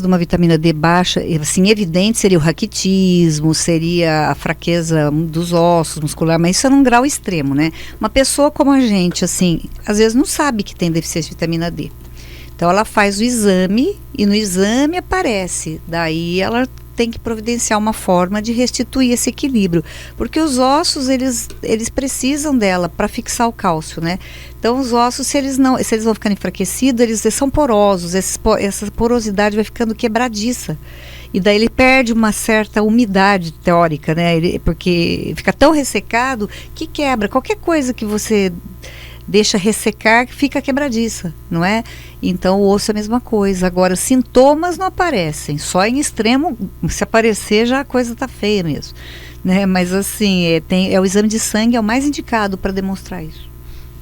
de uma vitamina D baixa, assim, evidente seria o raquitismo, seria a fraqueza dos ossos muscular, mas isso é num grau extremo, né? Uma pessoa como a gente, assim, às vezes não sabe que tem deficiência de vitamina D. Então ela faz o exame e no exame aparece, daí ela tem que providenciar uma forma de restituir esse equilíbrio, porque os ossos eles precisam dela para fixar o cálcio, né? Então os ossos, se eles vão ficando enfraquecidos, eles são porosos, essa porosidade vai ficando quebradiça. E daí ele perde uma certa umidade teórica, né? Porque fica tão ressecado que quebra. Qualquer coisa que você deixa ressecar, fica quebradiça, não é? Então o osso é a mesma coisa. Agora, sintomas não aparecem, só em extremo, se aparecer já a coisa está feia mesmo, né? Mas assim, o exame de sangue é o mais indicado para demonstrar isso.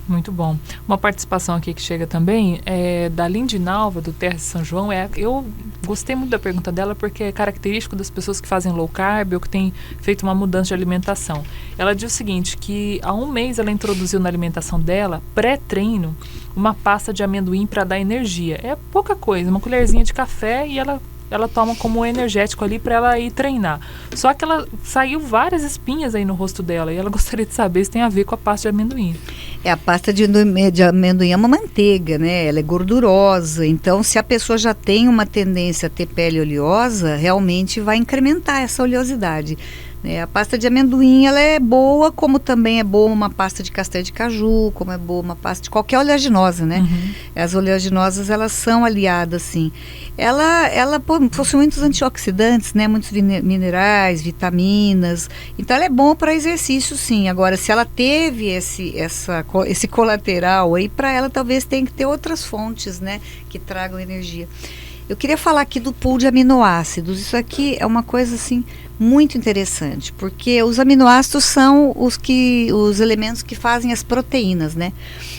Muito bom. Uma participação aqui que chega também é da Lindinalva, do Terra de São João. Eu gostei muito da pergunta dela porque é característico das pessoas que fazem low carb ou que têm feito uma mudança de alimentação. Ela diz o seguinte, que há um mês ela introduziu na alimentação dela, pré-treino, uma pasta de amendoim para dar energia. É pouca coisa, uma colherzinha de café e ela toma como energético ali para ela ir treinar. Só que ela saiu várias espinhas aí no rosto dela e ela gostaria de saber se tem a ver com a pasta de amendoim. A pasta de amendoim é uma manteiga, né? Ela é gordurosa, então se a pessoa já tem uma tendência a ter pele oleosa, realmente vai incrementar essa oleosidade. A pasta de amendoim, ela é boa, como também é boa uma pasta de castanha de caju, como é boa uma pasta de qualquer oleaginosa, né? Uhum. As oleaginosas, elas são aliadas, sim. Ela possui muitos antioxidantes, né? Muitos minerais, vitaminas. Então, ela é bom para exercício, sim. Agora, se ela teve esse colateral aí, para ela talvez tenha que ter outras fontes, né? Que tragam energia. Eu queria falar aqui do pool de aminoácidos. Isso aqui é uma coisa, assim, muito interessante, porque os aminoácidos são os elementos que fazem as proteínas, né?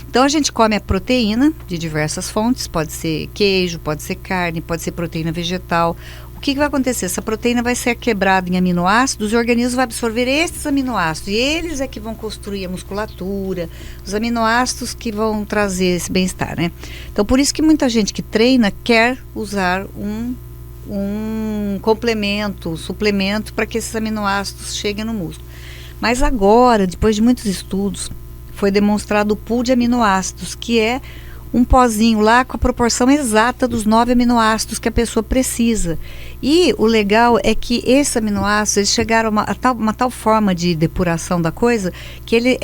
Então a gente come a proteína de diversas fontes, pode ser queijo, pode ser carne, pode ser proteína vegetal. O que vai acontecer? Essa proteína vai ser quebrada em aminoácidos e o organismo vai absorver esses aminoácidos. E eles é que vão construir a musculatura, os aminoácidos que vão trazer esse bem-estar, né? Então, por isso que muita gente que treina quer usar um complemento, suplemento para que esses aminoácidos cheguem no músculo. Mas agora, depois de muitos estudos, foi demonstrado o pool de aminoácidos, que é um pozinho lá com a proporção exata dos 9 aminoácidos que a pessoa precisa. E o legal é que esses aminoácidos, eles chegaram a uma tal forma de depuração da coisa, que ele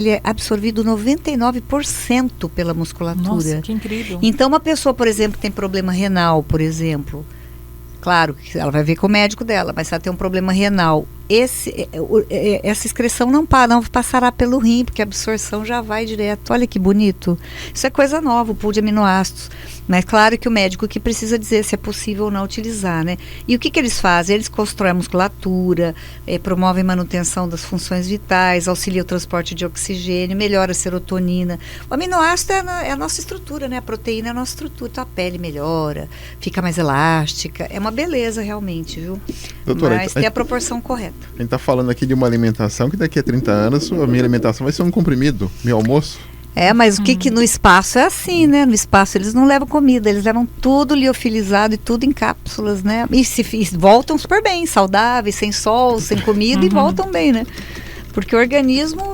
é absorvido 99% pela musculatura. Nossa, que incrível. Então, uma pessoa, por exemplo, que tem problema renal, por exemplo, claro que ela vai ver com o médico dela, mas se ela tem um problema renal, essa excreção não passará pelo rim, porque a absorção já vai direto. Olha que bonito. Isso é coisa nova, o pool de aminoácidos. Mas claro que o médico que precisa dizer se é possível ou não utilizar, né? E o que eles fazem? Eles constroem a musculatura, promovem a manutenção das funções vitais, auxiliam o transporte de oxigênio, melhora a serotonina. O aminoácido é a nossa estrutura, né? A proteína é a nossa estrutura. Então a pele melhora, fica mais elástica. É uma beleza realmente, viu? Doutora, mas tem a proporção correta. A gente está falando aqui de uma alimentação que daqui a 30 anos a minha alimentação vai ser um comprimido, meu almoço. Mas o que no espaço é assim, né? No espaço eles não levam comida, eles levam tudo liofilizado e tudo em cápsulas, né? E voltam super bem, saudáveis, sem sol, sem comida, e voltam bem, né? Porque o organismo...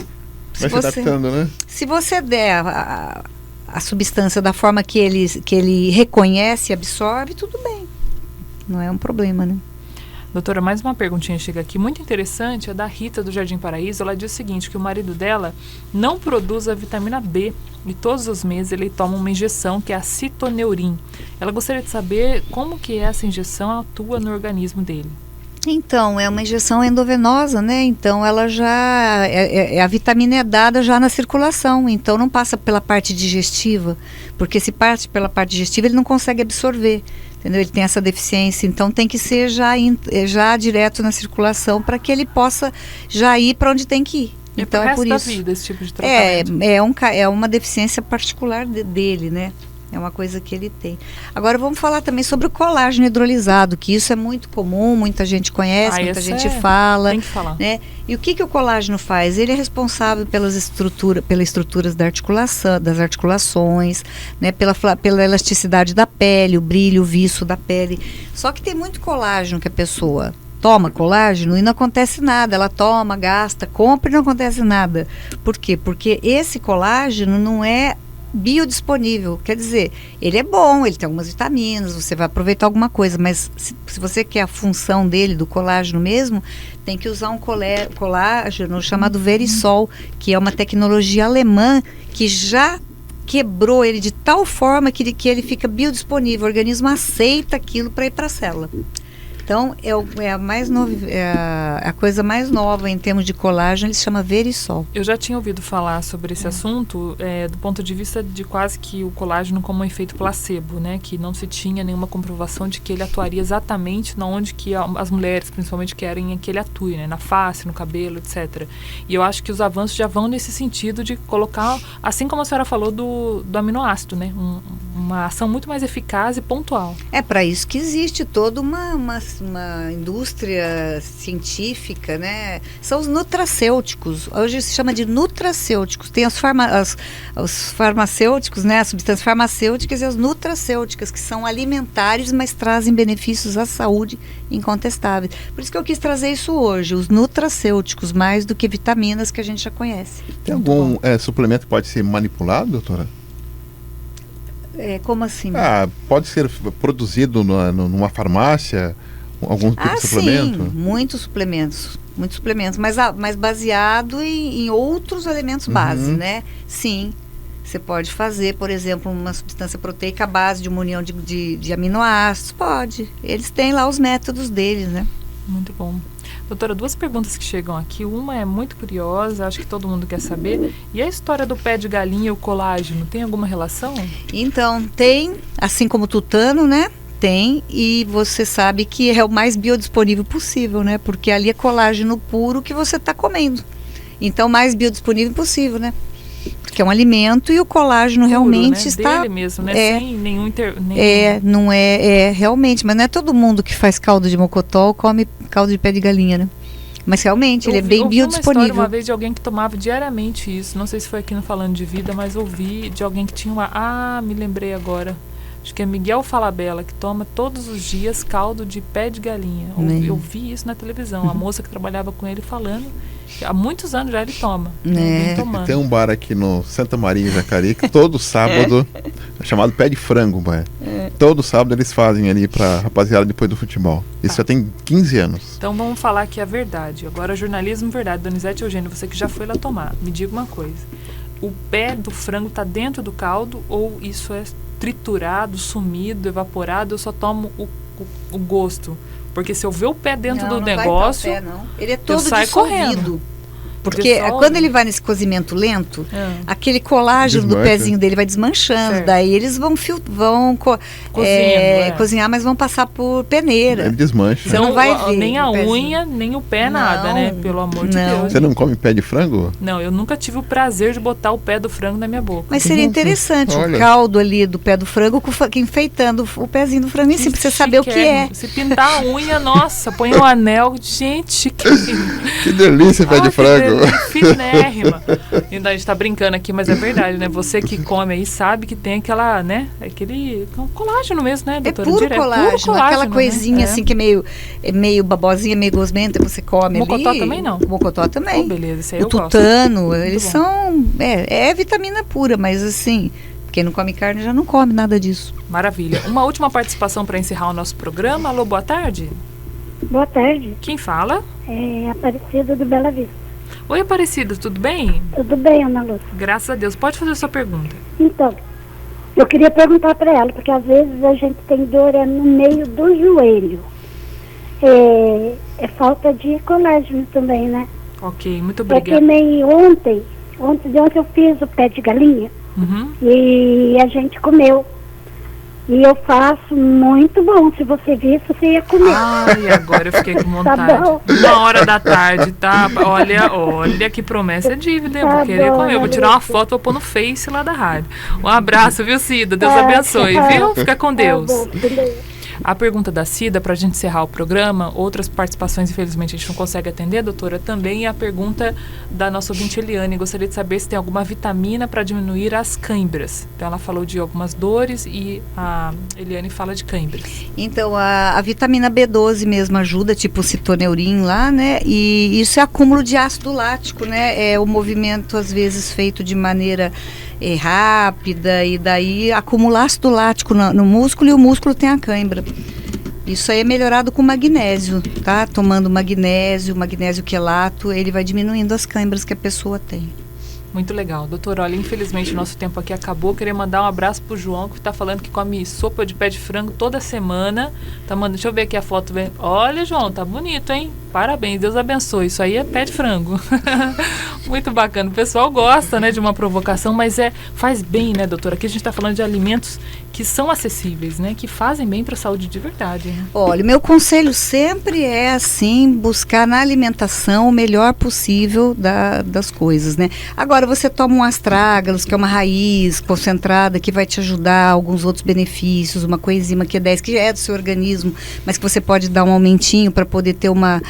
Vai se adaptando, né? Se você der a substância da forma que ele reconhece e absorve, tudo bem. Não é um problema, né? Doutora, mais uma perguntinha chega aqui, muito interessante, é da Rita do Jardim Paraíso. Ela diz o seguinte, que o marido dela não produz a vitamina B e todos os meses ele toma uma injeção que é a citoneurin. Ela gostaria de saber como que essa injeção atua no organismo dele. Então, é uma injeção endovenosa, né? Então, ela já... a vitamina é dada já na circulação, então não passa pela parte digestiva, porque se parte pela parte digestiva, ele não consegue absorver, entendeu? Ele tem essa deficiência, então tem que ser já direto na circulação para que ele possa já ir para onde tem que ir. Então é por isso. Da vida, esse tipo de tratamento. É uma deficiência particular dele, né? É uma coisa que ele tem. Agora vamos falar também sobre o colágeno hidrolisado, que isso é muito comum, muita gente conhece, muita gente fala. Tem que falar. Né? E o que o colágeno faz? Ele é responsável pelas estruturas das articulações, né? pela elasticidade da pele, o brilho, o viço da pele. Só que tem muito colágeno que a pessoa toma colágeno e não acontece nada. Ela toma, gasta, compra e não acontece nada. Por quê? Porque esse colágeno não é biodisponível. Quer dizer, ele é bom, ele tem algumas vitaminas, você vai aproveitar alguma coisa, mas se você quer a função dele, do colágeno mesmo, tem que usar um colágeno chamado Verisol, que é uma tecnologia alemã que já quebrou ele de tal forma que ele fica biodisponível, o organismo aceita aquilo para ir para a célula. Então, a coisa mais nova em termos de colágeno, ele se chama Verisol. Eu já tinha ouvido falar sobre esse assunto do ponto de vista de quase que o colágeno como um efeito placebo, né? Que não se tinha nenhuma comprovação de que ele atuaria exatamente na onde que as mulheres, principalmente, querem que ele atue, né? Na face, no cabelo, etc. E eu acho que os avanços já vão nesse sentido de colocar, assim como a senhora falou do aminoácido, né? Uma ação muito mais eficaz e pontual. É para isso que existe toda uma indústria científica, né? São os nutracêuticos. Hoje se chama de nutracêuticos. Tem os farmacêuticos, né? As substâncias farmacêuticas e as nutracêuticas, que são alimentares, mas trazem benefícios à saúde incontestáveis. Por isso que eu quis trazer isso hoje, os nutracêuticos, mais do que vitaminas que a gente já conhece. Tem algum suplemento que pode ser manipulado, doutora? Como assim? Pode ser produzido numa farmácia, algum tipo de suplemento? Sim, muitos suplementos, mas baseado em outros elementos base, né? Sim, você pode fazer, por exemplo, uma substância proteica à base de uma união de aminoácidos, pode. Eles têm lá os métodos deles, né? Muito bom. Doutora, 2 perguntas que chegam aqui. Uma é muito curiosa, acho que todo mundo quer saber. E a história do pé de galinha e o colágeno, tem alguma relação? Então, tem, assim como o tutano, né? Tem, e você sabe que é o mais biodisponível possível, né? Porque ali é colágeno puro que você está comendo. Então, mais biodisponível possível, né? Porque é um alimento e o colágeno puro, realmente, né? Está... Dele mesmo, né? Sem nenhum... Não é realmente, mas não é todo mundo que faz caldo de mocotó ou come caldo de pé de galinha, né? Mas realmente, ele é bem biodisponível. Eu ouvi uma vez de alguém que tomava diariamente isso, não sei se foi aqui no Falando de Vida, mas ouvi de alguém que tinha me lembrei agora. Acho que é Miguel Falabella, que toma todos os dias caldo de pé de galinha. Eu vi isso na televisão, a moça que trabalhava com ele falando. Há muitos anos já ele toma. Tem um bar aqui no Santa Maria, em Jacareí, que todo sábado é chamado Pé de Frango, todo sábado eles fazem ali pra rapaziada depois do futebol. Isso já tem 15 anos. Então vamos falar que é a verdade. Agora, jornalismo verdade. Donizete Eugênio, você que já foi lá tomar, me diga uma coisa. O pé do frango tá dentro do caldo ou isso é triturado, sumido, evaporado? Eu só tomo o gosto? Porque se eu ver o pé dentro do negócio, vai não. Ele é todo dissolvido. Correndo. Porque quando ele vai nesse cozimento lento, aquele colágeno do pezinho dele vai desmanchando. Certo. Daí eles vão cozinhar, mas vão passar por peneira. Ele desmancha. Você não vai ver nem a unha, nem o pé, nada, né? Pelo amor de Deus. Você não come pé de frango? Não, eu nunca tive o prazer de botar o pé do frango na minha boca. Mas seria interessante o caldo ali do pé do frango enfeitando o pezinho do frango em cima, pra você saber o que é. Se pintar a unha, nossa, põe um anel. Gente, que delícia pé de frango. Finérrima. Ainda a gente tá brincando aqui, mas é verdade, né? Você que come aí sabe que tem aquela, né? Aquele colágeno mesmo, né, doutora? Puro colágeno, aquela coisinha, né? Assim que é meio babosinha, meio gosmenta, você come mocotó ali. Também não. Mocotó também. Beleza, isso aí o tutano, eles são... É vitamina pura, mas assim... Quem não come carne já não come nada disso. Maravilha. Uma última participação para encerrar o nosso programa. Alô, boa tarde. Boa tarde. Quem fala? É Aparecida do Bela Vista. Oi, Aparecida, tudo bem? Tudo bem, Ana Lúcia. Graças a Deus. Pode fazer a sua pergunta. Então, eu queria perguntar para ela, porque às vezes a gente tem dor no meio do joelho. É falta de colágeno também, né? Ok, muito obrigada. É que nem ontem eu fiz o pé de galinha e a gente comeu. E eu faço muito bom. Se você visse, você ia comer. Ai, agora eu fiquei com vontade. Tá bom. 1h da tarde, tá? Olha que promessa é dívida. Eu vou querer comer. Eu vou tirar uma foto, vou pôr no Face lá da rádio. Um abraço, viu, Cida? Deus abençoe, viu? Fica com Deus. Tá bom, beleza. A pergunta da Cida, para a gente encerrar o programa, outras participações, infelizmente, a gente não consegue atender, doutora, também é a pergunta da nossa ouvinte Eliane. Gostaria de saber se tem alguma vitamina para diminuir as câimbras. Então, ela falou de algumas dores e a Eliane fala de câimbras. Então, a vitamina B12 mesmo ajuda, tipo o citoneurin lá, né? E isso é acúmulo de ácido lático, né? É o movimento, às vezes, feito de maneira rápida, e daí acumula ácido lático no músculo, e o músculo tem a cãibra. Isso aí é melhorado com magnésio, tá? Tomando magnésio quelato, ele vai diminuindo as câimbras que a pessoa tem. Muito legal. Doutor, olha, infelizmente o nosso tempo aqui acabou. Queria mandar um abraço pro João, que está falando que come sopa de pé de frango toda semana. Deixa eu ver aqui a foto. Olha, João, tá bonito, hein? Parabéns, Deus abençoe. Isso aí é pé de frango. Muito bacana. O pessoal gosta, né, de uma provocação, mas faz bem, né, doutora? Aqui a gente está falando de alimentos que são acessíveis, né? Que fazem bem para a saúde de verdade. Né? Olha, meu conselho sempre é, assim, buscar na alimentação o melhor possível das coisas, né? Agora, você toma um astrágalos, que é uma raiz concentrada, que vai te ajudar, alguns outros benefícios, uma coenzima Q10, que já é do seu organismo, mas que você pode dar um aumentinho para poder ter uma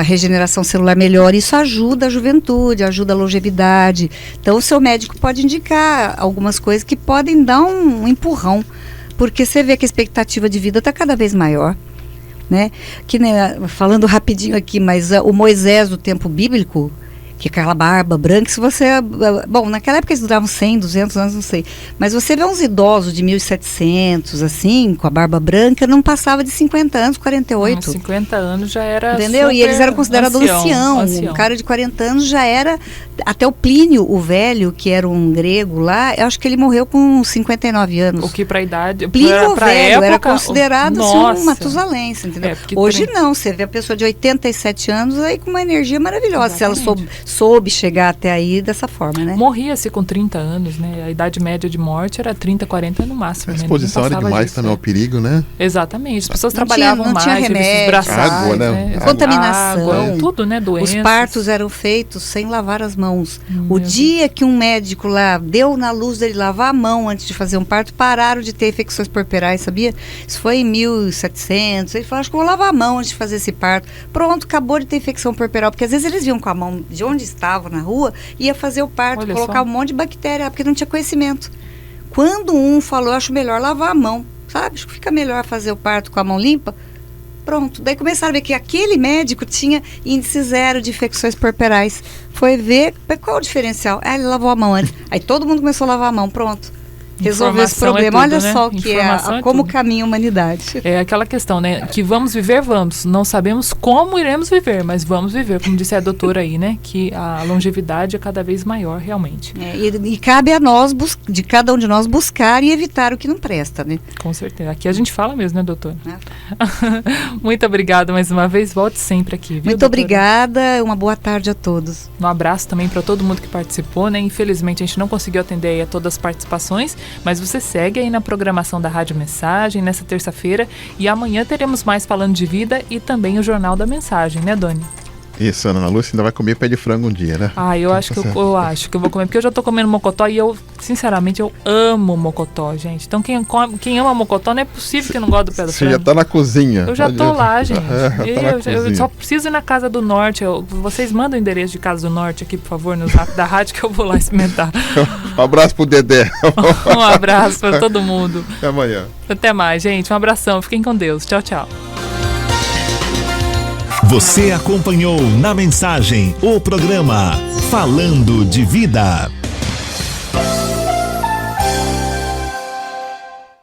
regeneração celular melhor. Isso ajuda a juventude, ajuda a longevidade. Então, o seu médico pode indicar algumas coisas que podem dar um empurrão, porque você vê que a expectativa de vida está cada vez maior, né? Que, né, falando rapidinho aqui, mas o Moisés do tempo bíblico, que é aquela barba branca, se você... Bom, naquela época eles duravam 100, 200 anos, não sei. Mas você vê uns idosos de 1700, assim, com a barba branca, não passava de 50 anos, 48. 50 anos já era... Entendeu? E eles eram considerados ancião. Um cara de 40 anos já era... Até o Plínio, o velho, que era um grego lá, eu acho que ele morreu com 59 anos. O que para a idade... Plínio pra velho época, era considerado assim, um matusalense, entendeu? Hoje também... não, você vê a pessoa de 87 anos aí com uma energia maravilhosa. Exatamente. Se ela soube chegar até aí dessa forma, né? Morria-se com 30 anos, né? A idade média de morte era 30, 40 no máximo. A exposição era demais também ao perigo, né? Exatamente. As pessoas trabalhavam mais, remédio, braçais, água, né? Contaminação. Água, tudo, né? Doenças. Os partos eram feitos sem lavar as mãos. O dia que um médico lá deu na luz dele lavar a mão antes de fazer um parto, pararam de ter infecções puerperais, sabia? Isso foi em 1700. Ele falou, acho que eu vou lavar a mão antes de fazer esse parto. Pronto, acabou de ter infecção puerperal, porque às vezes eles vinham com a mão de onde estavam na rua, ia fazer o parto, olha colocar só. Um monte de bactéria, porque não tinha conhecimento. Quando um falou, acho melhor lavar a mão, sabe? Acho que fica melhor fazer o parto com a mão limpa. Pronto, daí começaram a ver que aquele médico tinha índice 0 de infecções puerperais. Foi ver qual o diferencial. Ele lavou a mão antes. Aí todo mundo começou a lavar a mão, pronto. Resolveu esse problema. Tudo, olha né? só que como caminha a humanidade. É aquela questão, né? Que vamos viver, vamos. Não sabemos como iremos viver, mas vamos viver. Como disse a doutora aí, né? Que a longevidade é cada vez maior, realmente. E cabe a nós, de cada um de nós, buscar e evitar o que não presta, né? Com certeza. Aqui a gente fala mesmo, né, doutora? Muito obrigada mais uma vez. Volte sempre aqui, viu, Muito doutora? Obrigada. Uma boa tarde a todos. Um abraço também para todo mundo que participou, né? Infelizmente a gente não conseguiu atender aí a todas as participações, mas você segue aí na programação da Rádio Mensagem nessa terça-feira e amanhã teremos mais falando de vida e também o Jornal da Mensagem, né, Doni? Isso, Ana Lúcia ainda vai comer pé de frango um dia, né? Eu acho que eu acho que eu vou comer, porque eu já tô comendo mocotó e eu, sinceramente, eu amo mocotó, gente. Então quem ama mocotó não é possível que não goste do pé do frango. Você já tá na cozinha. Eu já tô lá, gente. Eu só preciso ir na Casa do Norte. Vocês mandam o endereço de Casa do Norte aqui, por favor, no zap da rádio que eu vou lá experimentar. Um abraço pro Dedé. Um abraço para todo mundo. Até amanhã. Até mais, gente. Um abração. Fiquem com Deus. Tchau, tchau. Você acompanhou na Mensagem o programa Falando de Vida.